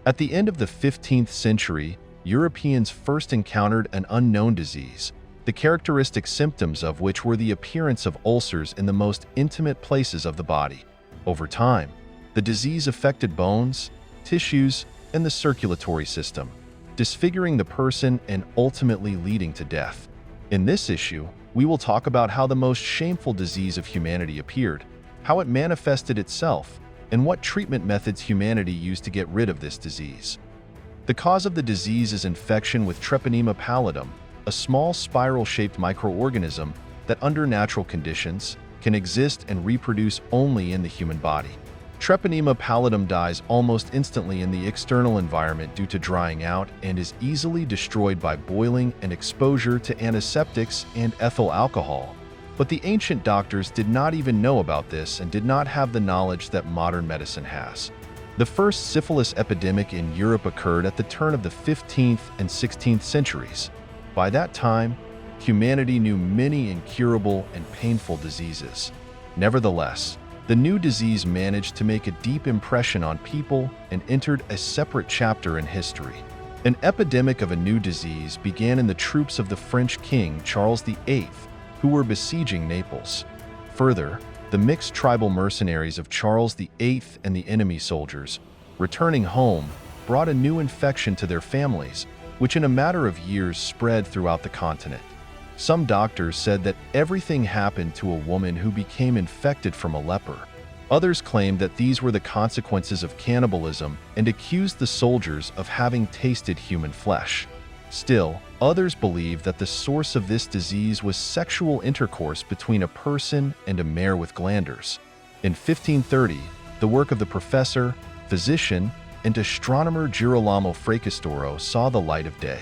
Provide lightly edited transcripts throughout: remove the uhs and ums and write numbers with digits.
At the end of the 15th century, Europeans first encountered an unknown disease, the characteristic symptoms of which were the appearance of ulcers in the most intimate places of the body. Over time, the disease affected bones, tissues, and the circulatory system, disfiguring the person and ultimately leading to death. In this issue, we will talk about how the most shameful disease of humanity appeared, how it manifested itself, and what treatment methods humanity used to get rid of this disease. The cause of the disease is infection with Treponema pallidum, a small spiral-shaped microorganism that under natural conditions can exist and reproduce only in the human body. Treponema pallidum dies almost instantly in the external environment due to drying out and is easily destroyed by boiling and exposure to antiseptics and ethyl alcohol. But the ancient doctors did not even know about this and did not have the knowledge that modern medicine has. The first syphilis epidemic in Europe occurred at the turn of the 15th and 16th centuries. By that time, humanity knew many incurable and painful diseases. Nevertheless, the new disease managed to make a deep impression on people and entered a separate chapter in history. An epidemic of a new disease began in the troops of the French king Charles VIII, who were besieging Naples. Further, the mixed tribal mercenaries of Charles VIII and the enemy soldiers, returning home, brought a new infection to their families, which in a matter of years spread throughout the continent. Some doctors said that everything happened to a woman who became infected from a leper. Others claimed that these were the consequences of cannibalism and accused the soldiers of having tasted human flesh. Still, others believed that the source of this disease was sexual intercourse between a person and a mare with glanders. In 1530, the work of the professor, physician, and astronomer Girolamo Fracastoro saw the light of day.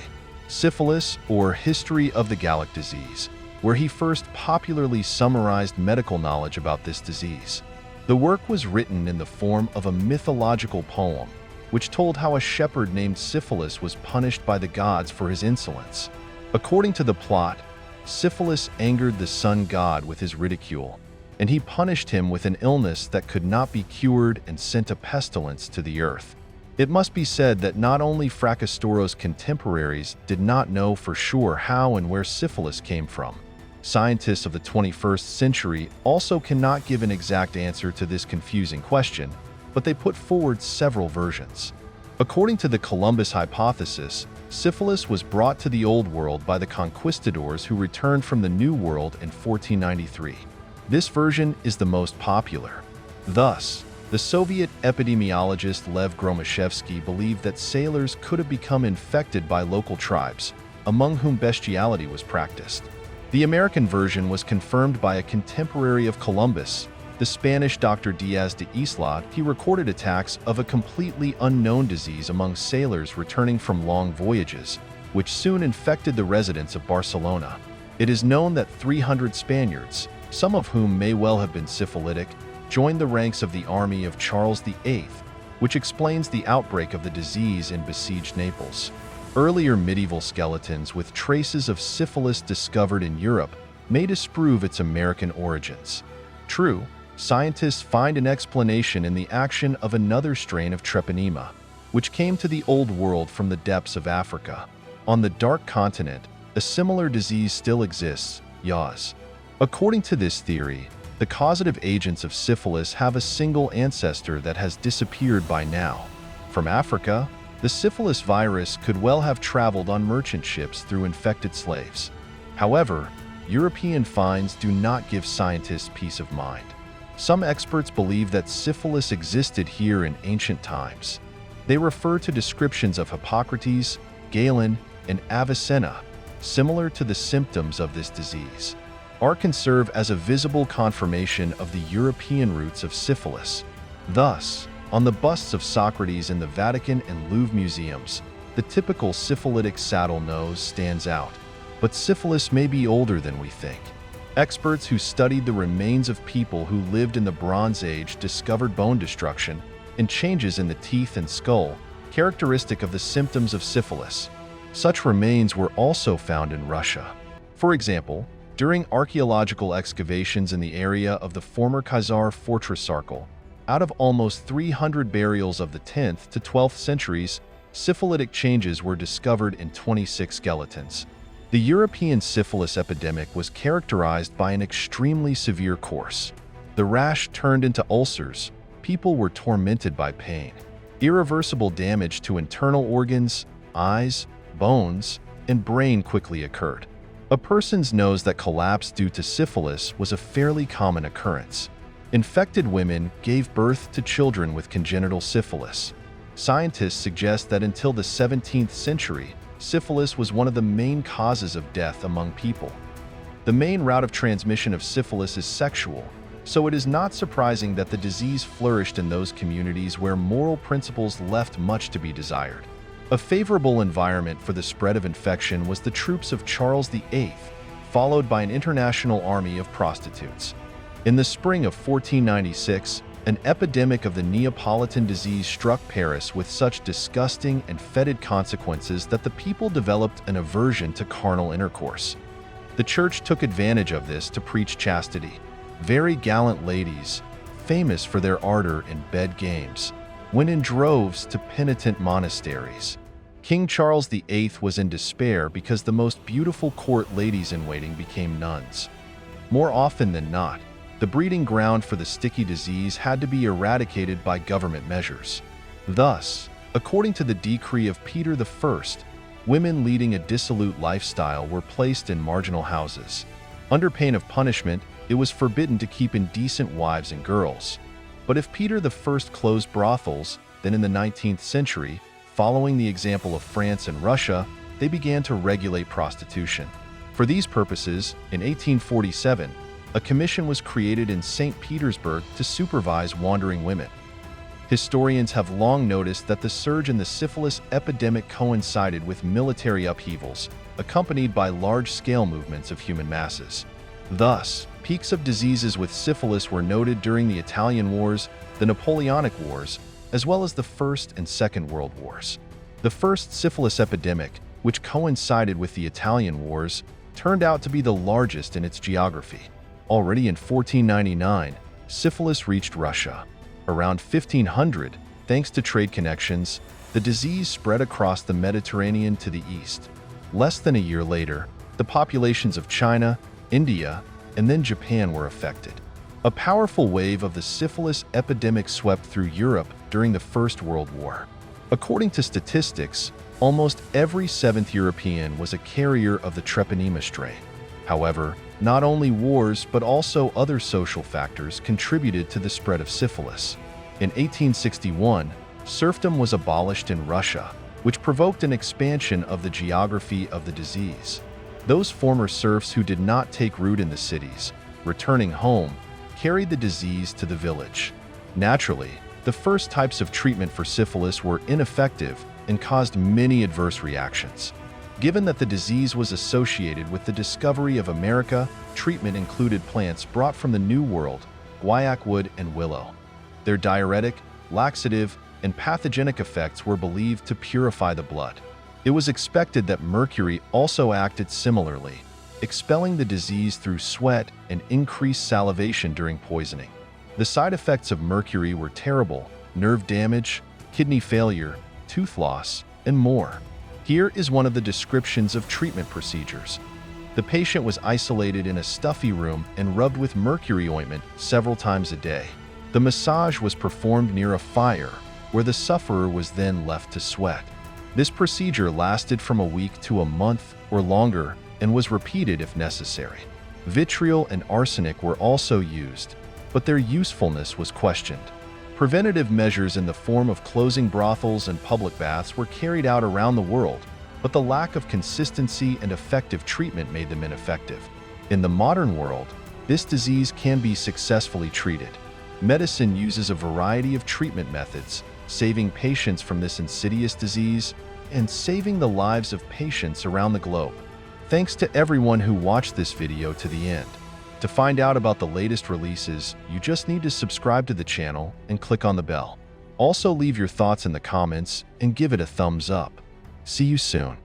Syphilis, or History of the Gallic Disease, where he first popularly summarized medical knowledge about this disease. The work was written in the form of a mythological poem, which told how a shepherd named Syphilis was punished by the gods for his insolence. According to the plot, Syphilis angered the sun god with his ridicule, and he punished him with an illness that could not be cured and sent a pestilence to the earth. It must be said that not only Fracastoro's contemporaries did not know for sure how and where syphilis came from. Scientists of the 21st century also cannot give an exact answer to this confusing question, but they put forward several versions. According to the Columbus hypothesis, syphilis was brought to the Old World by the conquistadors who returned from the New World in 1493. This version is the most popular. Thus, the Soviet epidemiologist Lev Gromashevsky believed that sailors could have become infected by local tribes, among whom bestiality was practiced. The American version was confirmed by a contemporary of Columbus, the Spanish Dr. Diaz de Isla. He recorded attacks of a completely unknown disease among sailors returning from long voyages, which soon infected the residents of Barcelona. It is known that 300 Spaniards, some of whom may well have been syphilitic, joined the ranks of the army of Charles VIII, which explains the outbreak of the disease in besieged Naples. Earlier medieval skeletons with traces of syphilis discovered in Europe may disprove its American origins. True, scientists find an explanation in the action of another strain of Treponema, which came to the Old World from the depths of Africa. On the Dark Continent, a similar disease still exists, yaws. According to this theory, the causative agents of syphilis have a single ancestor that has disappeared by now. From Africa, the syphilis virus could well have traveled on merchant ships through infected slaves. However, European finds do not give scientists peace of mind. Some experts believe that syphilis existed here in ancient times. They refer to descriptions of Hippocrates, Galen, and Avicenna, similar to the symptoms of this disease. Art can serve as a visible confirmation of the European roots of syphilis. Thus, on the busts of Socrates in the Vatican and Louvre museums, the typical syphilitic saddle nose stands out. But syphilis may be older than we think. Experts who studied the remains of people who lived in the Bronze Age discovered bone destruction and changes in the teeth and skull, characteristic of the symptoms of syphilis. Such remains were also found in Russia. For example, during archaeological excavations in the area of the former Khazar fortress Sarkal, Out of almost 300 burials of the 10th to 12th centuries, syphilitic changes were discovered in 26 skeletons. The European syphilis epidemic was characterized by an extremely severe course. The rash turned into ulcers, people were tormented by pain. Irreversible damage to internal organs, eyes, bones, and brain quickly occurred. A person's nose that collapsed due to syphilis was a fairly common occurrence. Infected women gave birth to children with congenital syphilis. Scientists suggest that until the 17th century, syphilis was one of the main causes of death among people. The main route of transmission of syphilis is sexual, so it is not surprising that the disease flourished in those communities where moral principles left much to be desired. A favorable environment for the spread of infection was the troops of Charles VIII, followed by an international army of prostitutes. In the spring of 1496, an epidemic of the Neapolitan disease struck Paris with such disgusting and fetid consequences that the people developed an aversion to carnal intercourse. The church took advantage of this to preach chastity. Very gallant ladies, famous for their ardor in bed games, went in droves to penitent monasteries. King Charles VIII was in despair because the most beautiful court ladies-in-waiting became nuns. More often than not, the breeding ground for the sticky disease had to be eradicated by government measures. Thus, according to the decree of Peter I, women leading a dissolute lifestyle were placed in marginal houses. Under pain of punishment, it was forbidden to keep indecent wives and girls. But if Peter I closed brothels, then in the 19th century, following the example of France and Russia, they began to regulate prostitution. For these purposes, in 1847, a commission was created in St. Petersburg to supervise wandering women. Historians have long noticed that the surge in the syphilis epidemic coincided with military upheavals, accompanied by large-scale movements of human masses. Thus, peaks of diseases with syphilis were noted during the Italian Wars, the Napoleonic Wars, as well as the First and Second World Wars. The first syphilis epidemic, which coincided with the Italian Wars, turned out to be the largest in its geography. Already in 1499, syphilis reached Russia. Around 1500, thanks to trade connections, the disease spread across the Mediterranean to the east. Less than a year later, the populations of China, India, and then Japan were affected. A powerful wave of the syphilis epidemic swept through Europe during the First World War. According to statistics, almost every seventh European was a carrier of the treponema strain. However, not only wars but also other social factors contributed to the spread of syphilis. In 1861, serfdom was abolished in Russia, which provoked an expansion of the geography of the disease. Those former serfs who did not take root in the cities, returning home, carried the disease to the village. Naturally, the first types of treatment for syphilis were ineffective and caused many adverse reactions. Given that the disease was associated with the discovery of America, treatment included plants brought from the New World, guaiac wood and willow. Their diuretic, laxative, and pathogenic effects were believed to purify the blood. It was expected that mercury also acted similarly, expelling the disease through sweat and increased salivation during poisoning. The side effects of mercury were terrible: nerve damage, kidney failure, tooth loss, and more. Here is one of the descriptions of treatment procedures. The patient was isolated in a stuffy room and rubbed with mercury ointment several times a day. The massage was performed near a fire, where the sufferer was then left to sweat. This procedure lasted from a week to a month or longer and was repeated if necessary. Vitriol and arsenic were also used, but their usefulness was questioned. Preventative measures in the form of closing brothels and public baths were carried out around the world, but the lack of consistency and effective treatment made them ineffective. In the modern world, this disease can be successfully treated. Medicine uses a variety of treatment methods, saving patients from this insidious disease and saving the lives of patients around the globe. Thanks to everyone who watched this video to the end. To find out about the latest releases, you just need to subscribe to the channel and click on the bell. Also, leave your thoughts in the comments and give it a thumbs up. See you soon.